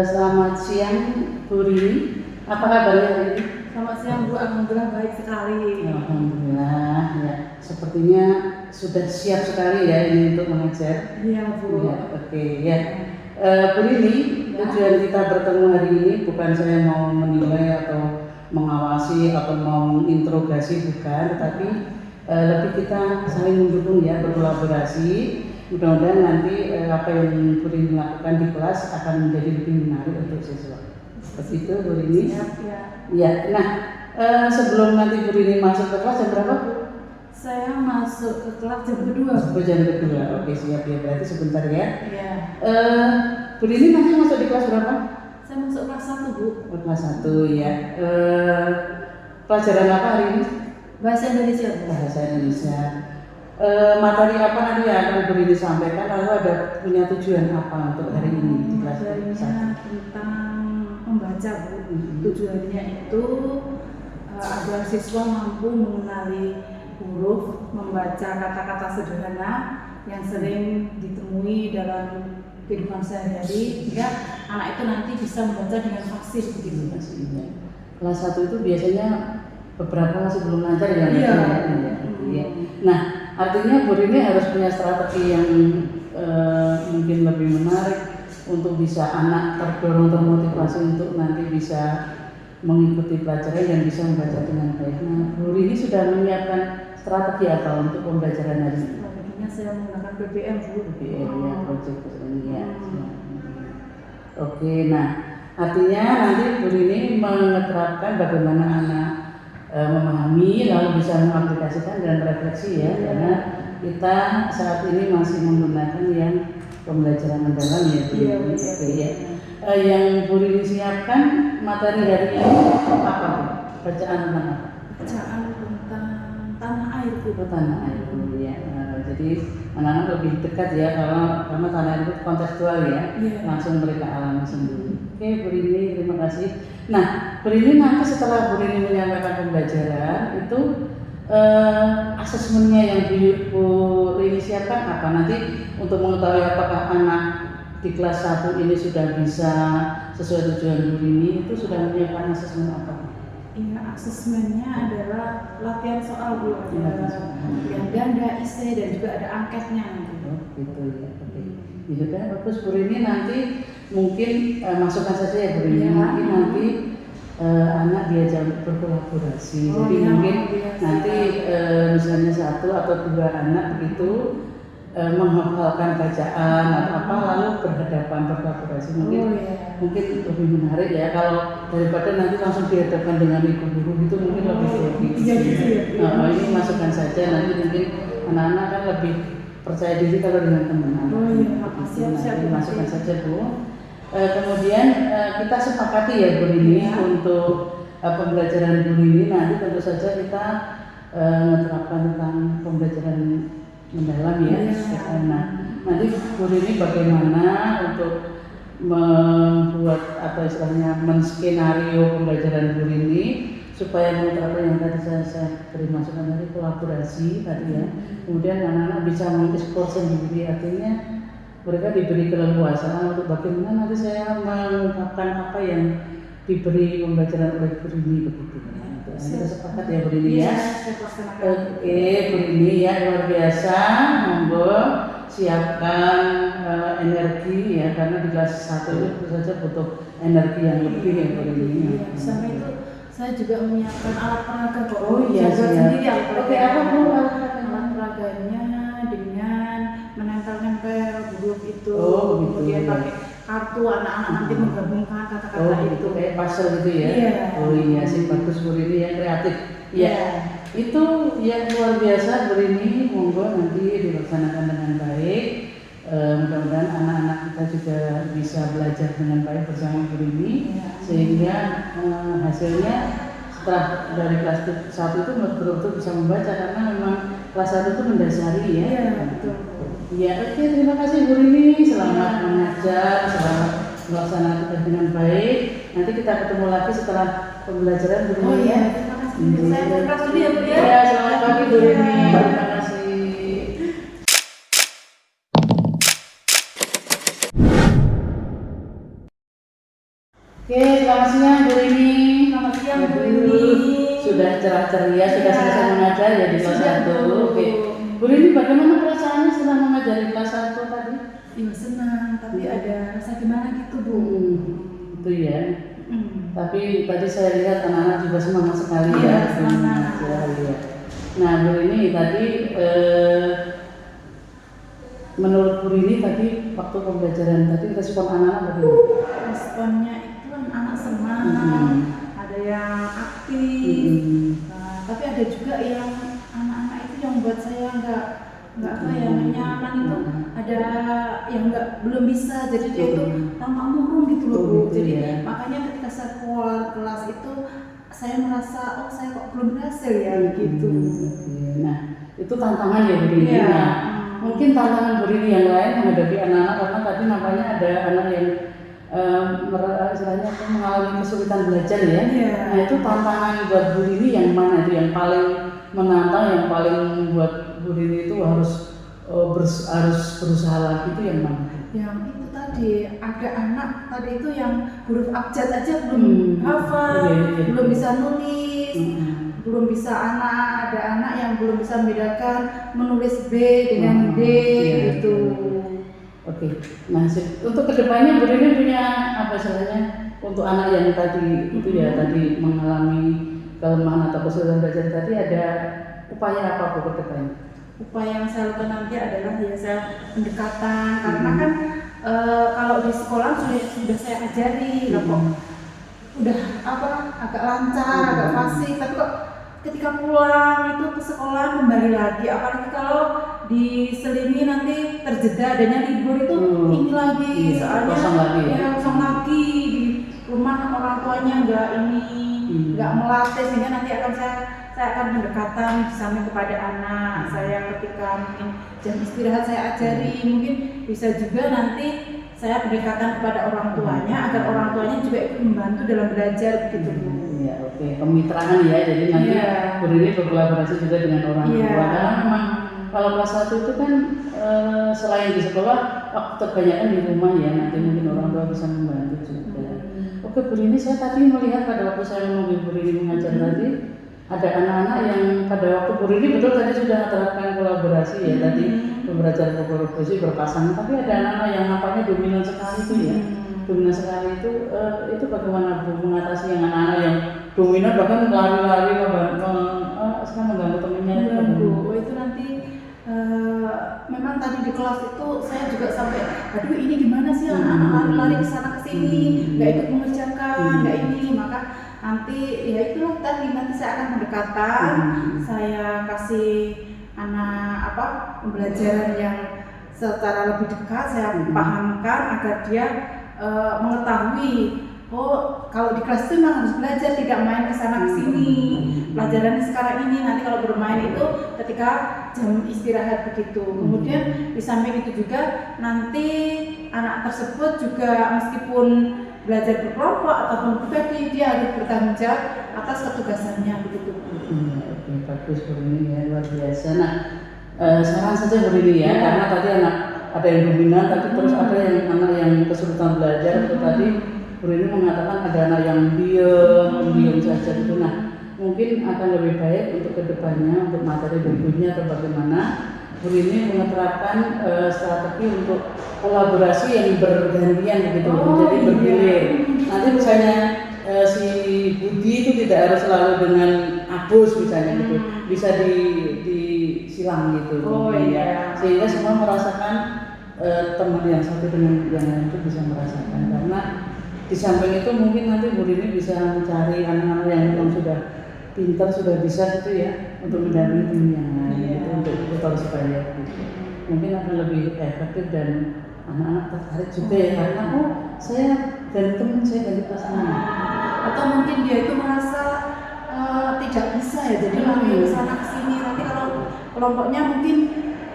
Selamat siang Bu Rini, apa kabarnya hari ini? Selamat siang Bu, alhamdulillah baik sekali. Alhamdulillah, ya sepertinya sudah siap sekali ya ini untuk mengajar. Iya Bu. Ya, oke ya. Bu Rini, tujuan kita bertemu hari ini bukan saya mau menilai atau mengawasi atau mau menginterogasi, bukan, tetapi lebih kita saling mendukung ya, berkolaborasi. Mudah-mudahan nanti apa yang Bu Rini lakukan di kelas akan menjadi lebih menarik untuk siswa. Seperti itu Bu Rini. Siap ya. Ya, nah sebelum nanti Bu Rini masuk ke kelas jam berapa Bu? Saya masuk ke kelas jam kedua. Oh, jam kedua, oke siap ya, berarti sebentar ya. Iya. Bu Rini nanti masuk di kelas berapa? Saya masuk kelas 1 Bu. Kelas 1 ya. Pelajaran apa hari ini? Bahasa Indonesia Bu. Bahasa Indonesia. Materi apa nanti yang akan Bu Rini sampaikan, lalu ada punya tujuan apa untuk hari ini di kelas 1? Materinya tentang membaca Bu. Tujuannya itu agar siswa mampu mengenali huruf, membaca kata-kata sederhana yang sering ditemui dalam kehidupan sehari-hari, sehingga anak itu nanti bisa membaca dengan fasih begitu. Kelas 1 itu biasanya beberapa masih belum lancar ya? Iya. Iya. Nah, artinya Bu Rini harus punya strategi yang mungkin lebih menarik untuk bisa anak terdorong, termotivasi untuk nanti bisa mengikuti pelajaran dan bisa membaca dengan baik. Nah, Bu Rini sudah menyiapkan strategi apa untuk pembelajaran hari ini? Strateginya saya menggunakan PBM Bu. PBM ya, project ini ya. Oke, nah artinya nanti Bu Rini menerapkan bagaimana anak memahami lalu bisa mengaplikasikan dan refleksi ya, karena kita saat ini masih menggunakan yang pembelajaran mendalam ya Bu Rini. Oke ya. Yang Bu Rini siapkan materi hari ini apa Bu? Bacaan tentang apa? Bacaan tentang tanah air Bu. Tanah air Bu ya. Jadi anak-anak lebih dekat ya, karena tanah air itu kontekstual ya, langsung mereka alami sendiri. Oke Bu Rini, terima kasih. Nah, Bu Rini nanti setelah Bu Rini menyampaikan pembelajaran itu asesmennya yang Bu Rini siapkan apa nanti untuk mengetahui apakah anak di kelas 1 ini sudah bisa sesuai tujuan Bu Rini, itu sudah menyiapkan asesmen apa? Iya, asesmennya adalah latihan soal Bu, ada yang ganda, isi dan juga ada angketnya nanti. Oh, gitu ya. Oke. Gitu kan, bagus Bu Rini nanti mungkin masukkan saja ya Bu Rini. Mungkin nanti anak diajak berkolaborasi. Jadi mungkin nanti misalnya 1 atau 2 anak begitu menghafalkan bacaan atau apa lalu berhadapan berkolaborasi mungkin lebih menarik ya kalau daripada nanti langsung dihadapkan dengan ibu guru itu mungkin lebih gitu. Nah, ini masukkan saja nanti mungkin anak-anak kan lebih percaya diri kalau dengan teman-teman. Nanti masukkan saja Bu. Kemudian kita sepakati ya Bu Rini untuk pembelajaran Bu Rini nanti tentu saja kita menerapkan tentang pembelajaran mendalam ya. Nah, nanti Bu Rini bagaimana untuk membuat atau istilahnya menskenario pembelajaran Bu Rini supaya menerapkan yang tadi saya beri masukan tadi, kolaborasi tadi ya. Kemudian anak-anak bisa mengeksplor sendiri, artinya mereka diberi keleluasaan untuk bagaimana nanti saya mengungkapkan apa yang diberi pembelajaran oleh Bu Rini begitu. Kita sepakat ya Bu Rini ya. Oke Bu Rini ya, luar biasa. Monggo siapkan energi ya, karena di kelas 1 itu tentu saja butuh energi yang lebih ya Bu Rini. Sama itu saya juga menyiapkan alat peraga kok. Oh iya sendiri alat peraga. Oke, apa Bu alat peraganya dengan menempel-nempel huruf itu. Kemudian pakai kartu anak-anak nanti menggabungkan kata-kata itu kayak puzzle gitu ya. Oh iya sih, bagus Bu Rini yang kreatif. Iya. Itu yang luar biasa Bu Rini, monggo nanti dilaksanakan dengan baik. Mudah-mudahan anak-anak kita juga bisa belajar dengan baik bersama Bu Rini, sehingga hasilnya setelah dari kelas 1 itu betul-betul bisa membaca, karena memang kelas 1 itu mendasari ya. Iya, betul. Ya, oke, terima kasih Bu Rini, selamat mengajar, selamat melaksanakan tugas dengan baik. Nanti kita ketemu lagi setelah pembelajaran Bu Rini. Oh iya, terima kasih. Saya terima kasih ya Bu ya. Ya, selamat pagi Bu Rini. Terima kasih. Oke, selamat siang Bu Rini. Selamat siang Bu Aduh, Rini. sudah cerah ceria, sudah Ya. selesai mengajar ya di kelas Sudah, 1. Bu. Oke. Bu Rini, bagaimana perasaannya setelah mengajar di kelas 1 tadi? Iya senang, tapi ada rasa gimana gitu Bu. Itu ya. Tapi tadi saya lihat anak-anak juga semangat sekali Iya, ya. semangat. Ya. Nah, Bu Rini tadi menurut Bu Rini tadi waktu pembelajaran tadi respon anak-anak bagaimana? Responnya itu anak senang, ada yang aktif, tapi ada juga yang anak-anak itu yang buat saya nggak apa ya, nggak nyaman itu. Ada yang belum bisa, jadi dia itu tampak murung gitu loh Bu. Jadi makanya ketika saya keluar kelas itu saya merasa saya kok belum berhasil ya gitu. Nah itu tantangan ya Bu Rini. Iya. Nah, mungkin tantangan Bu Rini yang lain menghadapi anak-anak karena tadi nampaknya ada anak yang istilahnya mengalami kesulitan belajar ya. Iya. Nah itu tantangan buat Bu Rini yang mana itu yang paling menantang, yang paling membuat Bu Rini itu harus berusaha lagi itu yang mana? Yang itu tadi ada anak tadi itu yang huruf abjad aja belum hafal, belum bisa nulis, belum bisa ada anak yang belum bisa membedakan menulis B dengan D gitu. Oke. Nah untuk kedepannya Bu Rini punya apa istilahnya untuk anak yang tadi itu ya tadi mengalami kelemahan atau kesulitan belajar tadi ada upaya apa Bu ke depannya? Upaya yang saya lakukan nanti adalah biasa pendekatan karena kan kalau di sekolah sudah saya ajari loh kok udah agak lancar, agak fasih, tapi kok ketika pulang itu ke sekolah kembali lagi, apalagi kalau diselingi nanti terjeda adanya libur itu ini lagi soalnya kosong lagi di rumah orang tuanya nggak melatih sehingga nanti saya akan pendekatan sampai kepada anak saya ketika mungkin jam istirahat saya ajari, mungkin bisa juga nanti saya pendekatan kepada orang tuanya agar orang tuanya juga ikut membantu dalam belajar begitu Bu. Iya, oke. Kemitraan ya, jadi nanti Bu Rini berkolaborasi juga dengan orang tua karena memang kalau kelas 1 itu kan selain di sekolah kebanyakan di rumah ya, nanti mungkin orang tua bisa membantu juga. Oke Bu Rini, saya tadi melihat pada waktu saya menunggu Bu Rini mengajar tadi ada anak-anak yang pada waktu Bu Rini betul tadi sudah menerapkan kolaborasi ya tadi belajar kolaborasi berpasangan, tapi ada anak-anak yang nampaknya dominan sekali itu ya. Dominan sekali itu bagaimana Bu mengatasi yang anak-anak yang dominan bahkan lari-lari mengganggu temannya itu nanti memang tadi di kelas itu saya juga sampai aduh ini gimana sih anak-anak lari ke sana ke sini nggak ikut mengerjakan nggak ini, maka nanti ya itulah tadi nanti saya akan pendekatan, saya kasih anak pembelajaran yang secara lebih dekat, saya pahamkan agar dia mengetahui kalau di kelas itu memang harus belajar, tidak main ke sana ke sini. Pelajaran sekarang ini nanti kalau bermain itu ketika jam istirahat begitu. Kemudian di samping itu juga nanti anak tersebut juga meskipun belajar berkelompok ataupun pribadi dia harus bertanggung jawab atas ketugasannya begitu. Oke, bagus Bu Rini ya, luar biasa. Nah, saran saja Bu Rini ya, karena tadi ada yang dominan, tapi terus ada yang anak yang kesulitan belajar. Itu tadi Bu Rini mengatakan ada anak yang diam saja itu. Nah, mungkin akan lebih baik untuk kedepannya untuk materi berikutnya atau bagaimana Bu Rini menerapkan strategi untuk kolaborasi yang bergantian begitu, jadi bergilir. Nanti misalnya si Budi itu tidak harus selalu dengan Agus misalnya gitu, bisa disilang gitu. Sehingga semua merasakan teman yang satu dengan yang lain itu bisa merasakan, karena di samping itu mungkin nanti Bu Rini bisa mencari anak-anak yang sudah pintar, sudah bisa gitu ya untuk mendampingi tim yang lain gitu, untuk putar supaya gitu. Mungkin akan lebih efektif dan anak-anak tertarik juga ya karena saya dan teman saya dari pasangan. Atau mungkin dia itu merasa tidak bisa ya, jadi lari ke sana ke sini. Nanti kalau kelompoknya mungkin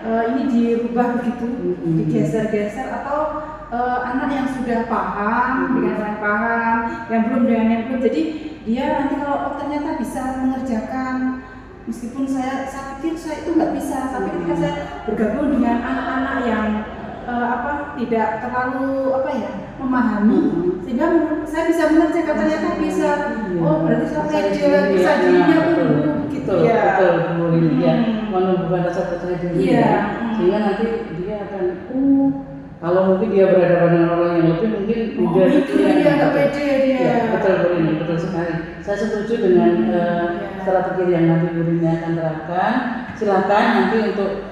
ini dirubah begitu, digeser-geser, atau anak yang sudah paham dengan yang paham, yang belum dengan yang belum. Jadi dia nanti kalau ternyata bisa mengerjakan, meskipun saya pikir saya itu nggak bisa, tapi ketika saya bergabung dengan anak-anak yang tidak terlalu memahami sehingga saya bisa mengerjakan ternyata bisa. Oh berarti saya bisa dirinya tumbuh gitu ya. Betul Bu Rini ya, menumbuhkan rasa percaya diri ya. Sehingga nanti dia akan kalau mungkin dia berhadapan dengan orang yang lebih mungkin juga dia nggak pede dia. Ya, betul Bu Rini, betul sekali. Saya setuju dengan strategi yang nanti Bu Rini akan terapkan. Silakan nanti untuk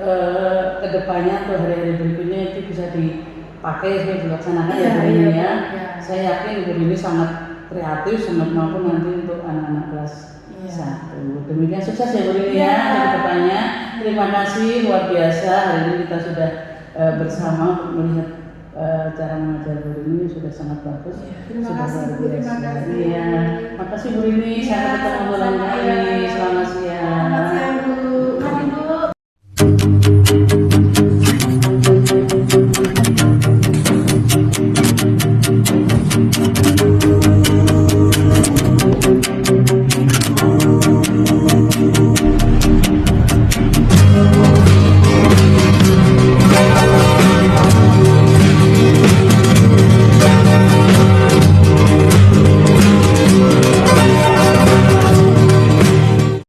kedepannya atau hari-hari berikutnya itu bisa dipakai supaya dilaksanakan ya Bu Rini ya. Saya yakin Bu Rini sangat kreatif, sangat mampu nanti untuk anak-anak kelas 1. Demikian sukses ya Bu Rini ya untuk kedepannya. Terima kasih luar biasa, hari ini kita sudah bersama untuk melihat cara mengajar Bu Rini sudah sangat bagus. Terima kasih Bu, terima kasih. Iya, makasih Bu Rini. Sampai ketemu lain kali. Selamat siang. Selamat siang Bu.